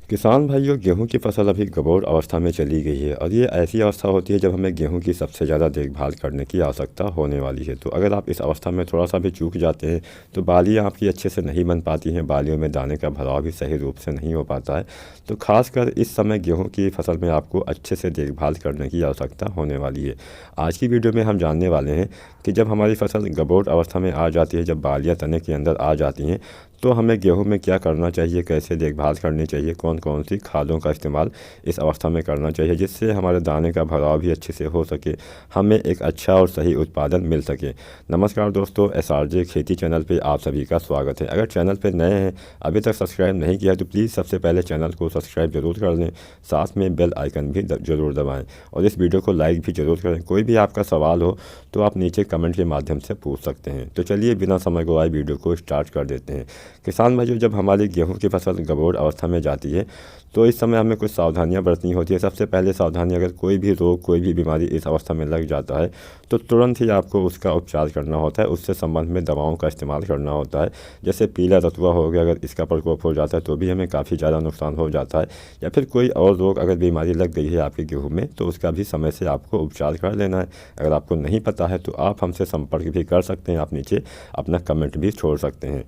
किसान भाइयों, गेहूं की फसल अभी गबोर अवस्था में चली गई है और ये ऐसी अवस्था होती है जब हमें गेहूं की सबसे ज़्यादा देखभाल करने की आवश्यकता होने वाली है। तो अगर आप इस अवस्था में थोड़ा सा भी चूक जाते हैं तो बालियां आपकी अच्छे से नहीं बन पाती हैं, बालियों में दाने का भराव भी सही रूप से नहीं हो पाता है। तो खासकर इस समय गेहूँ की फसल में आपको अच्छे से देखभाल करने की आवश्यकता होने वाली है। आज की वीडियो में हम जानने वाले हैं कि जब हमारी फसल गबोर अवस्था में आ जाती है, जब बालियाँ तने के अंदर आ जाती हैं, तो हमें गेहूं में क्या करना चाहिए, कैसे देखभाल करनी चाहिए, कौन कौन सी खादों का इस्तेमाल इस अवस्था में करना चाहिए जिससे हमारे दाने का भराव भी अच्छे से हो सके, हमें एक अच्छा और सही उत्पादन मिल सके। नमस्कार दोस्तों, SRJ खेती चैनल पे आप सभी का स्वागत है। अगर चैनल पे नए हैं, अभी तक सब्सक्राइब नहीं किया तो प्लीज़ सबसे पहले चैनल को सब्सक्राइब जरूर कर लें, साथ में बेल आइकन भी ज़रूर दबाएँ और इस वीडियो को लाइक भी ज़रूर करें। कोई भी आपका सवाल हो तो आप नीचे कमेंट के माध्यम से पूछ सकते हैं। तो चलिए बिना समय गवाए वीडियो को स्टार्ट कर देते हैं। किसान भाइयों, जब हमारी गेहूं की फसल गबोर अवस्था में जाती है तो इस समय हमें कुछ सावधानियां बरतनी होती है। सबसे पहले सावधानी, अगर कोई भी रोग, कोई भी बीमारी इस अवस्था में लग जाता है तो तुरंत ही आपको उसका उपचार करना होता है, उससे संबंध में दवाओं का इस्तेमाल करना होता है। जैसे पीला रतुआ हो गया, अगर इसका प्रकोप हो जाता है तो भी हमें काफ़ी ज़्यादा नुकसान हो जाता है, या फिर कोई और रोग, अगर बीमारी लग गई है आपके गेहूँ में तो उसका भी समय से आपको उपचार कर लेना है। अगर आपको नहीं पता है तो आप हमसे संपर्क भी कर सकते हैं, आप नीचे अपना कमेंट भी छोड़ सकते हैं।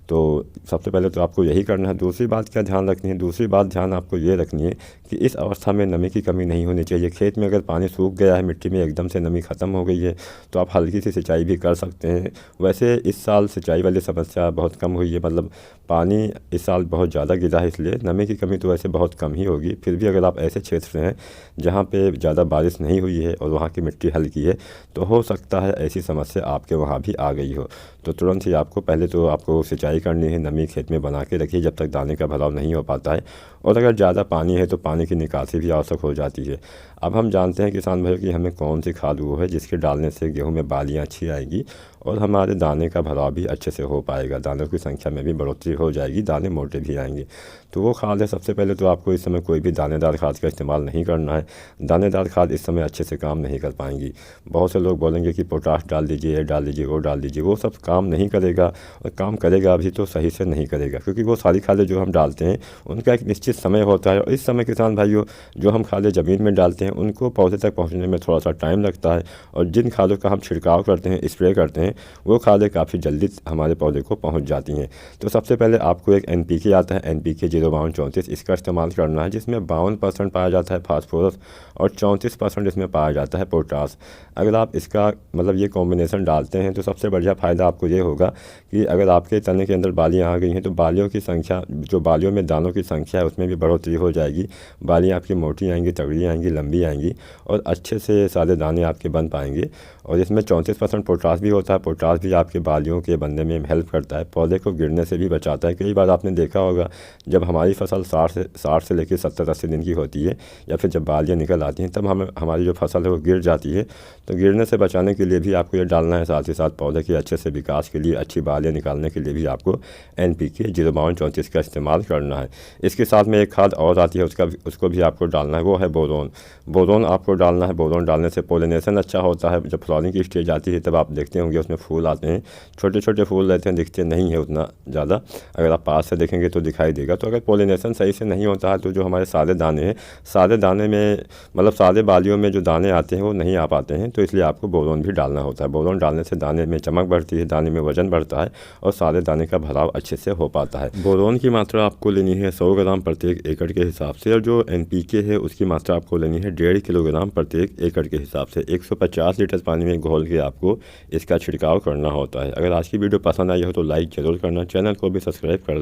तो सबसे पहले तो आपको यही करना है। दूसरी बात क्या ध्यान रखनी है, दूसरी बात ध्यान आपको ये रखनी है कि इस अवस्था में नमी की कमी नहीं होनी चाहिए। खेत में अगर पानी सूख गया है, मिट्टी में एकदम से नमी ख़त्म हो गई है तो आप हल्की सी सिंचाई भी कर सकते हैं। वैसे इस साल सिंचाई वाली समस्या बहुत कम हुई है, मतलब पानी इस साल बहुत ज़्यादा गिरा है, इसलिए नमी की कमी तो वैसे बहुत कम ही होगी। फिर भी अगर आप ऐसे क्षेत्र में हैं जहाँ पे ज़्यादा बारिश नहीं हुई है और वहाँ की मिट्टी हल्की है तो हो सकता है ऐसी समस्या आपके वहाँ भी आ गई हो। तो तुरंत ही आपको पहले तो आपको सिंचाई करनी है, नमी खेत में बना के रखिए जब तक दाने का भराव नहीं हो पाता है। और अगर ज़्यादा पानी है तो पानी की निकासी भी आवश्यक हो जाती है। अब हम जानते हैं किसान भाइयों कि हमें कौन सी खाद वो है जिसके डालने से गेहूं में बालियां अच्छी आएगी और हमारे दाने का भराव भी अच्छे से हो पाएगा, दानों की संख्या में भी बढ़ोतरी हो जाएगी, दाने मोटे भी आएंगे। तो वो खाद है, सबसे पहले तो आपको इस समय कोई भी दानेदार खाद का इस्तेमाल नहीं करना है। दानेदार खाद इस समय अच्छे से काम नहीं कर पाएंगी। बहुत से लोग बोलेंगे कि पोटाश डाल दीजिए, ये डाल दीजिए, वो डाल दीजिए, वो सब काम नहीं करेगा, और काम करेगा भी तो सही से नहीं करेगा, क्योंकि वो सारी खादें जो हम डालते हैं उनका एक निश्चित समय होता है। और इस समय किसान भाइयों, जो हम खादें ज़मीन में डालते हैं उनको पौधे तक पहुंचने में थोड़ा सा टाइम लगता है, और जिन खादों का हम छिड़काव करते हैं, स्प्रे करते हैं, वो खादें काफ़ी जल्दी हमारे पौधे को पहुंच जाती हैं। तो सबसे पहले आपको एक NPK आता है, NPK 05234, इसका इस्तेमाल करना है, जिसमें 52% पाया जाता है फास्फोरस और 34% इसमें पाया जाता है पोटास। अगर आप इसका मतलब ये कॉम्बिनेशन डालते हैं तो सबसे बढ़िया फ़ायदा आपको ये होगा कि अगर आपके तने के अंदर बालियाँ आ गई हैं तो बालियों की संख्या, जो बालियों में दानों की संख्या है उसमें भी बढ़ोतरी हो जाएगी। बालियाँ आपकी मोटी आएंगी, तगड़ी आएंगी, लंबी आएंगी और अच्छे से सारे दाने आपके बन पाएंगे। और इसमें 34% पोटास भी होता है। पोटास भी आपके बालियों के बनने में हेल्प करता है, पौधे को गिरने से भी बचाता है। कई बार आपने देखा होगा जब हमारी फसल 60 से लेकर 70-80 दिन की होती है या फिर जब बालियाँ निकल आती हैं तब हमारी जो फसल है वो गिर जाती है। तो गिरने से बचाने के लिए भी आपको ये डालना है, साथ ही साथ पौधे के अच्छे से विकास के लिए, अच्छी बालियाँ निकालने के लिए भी आपको NPK 05234 का इस्तेमाल करना है। इसके साथ में एक खाद और आती है, उसको भी आपको डालना है, वो है बोरोन। बोरोन आपको डालना है। बोरोन डालने से पोलिनेशन अच्छा होता है। जब फ्लावरिंग की स्टेज आती है तब आप देखते होंगे उसमें फूल आते हैं, छोटे छोटे फूल रहते हैं, दिखते नहीं है उतना ज़्यादा, अगर आप पास से देखेंगे तो दिखाई देगा। तो अगर पोलिनेशन सही से नहीं होता है तो जो हमारे सारे दाने हैं, सारे दाने में मतलब सारे बालियों में जो दाने आते हैं वो नहीं आ पाते हैं, तो इसलिए आपको बोरोन भी डालना होता है। बोरोन डालने से दाने में चमक बढ़ती है, दाने में वजन बढ़ता है और सारे दाने का भराव अच्छे से हो पाता है। बोरोन की मात्रा आपको लेनी है 100 ग्राम प्रत्येक एकड़ के हिसाब से, और जो NPK है उसकी मात्रा आपको लेनी है 1.5 किलोग्राम प्रत्येक एकड़ के हिसाब से। 150 लीटर पानी में घोल के आपको इसका छिड़काव करना होता है। अगर आज की वीडियो पसंद आई हो तो लाइक ज़रूर करना, चैनल को भी सब्सक्राइब कर लें।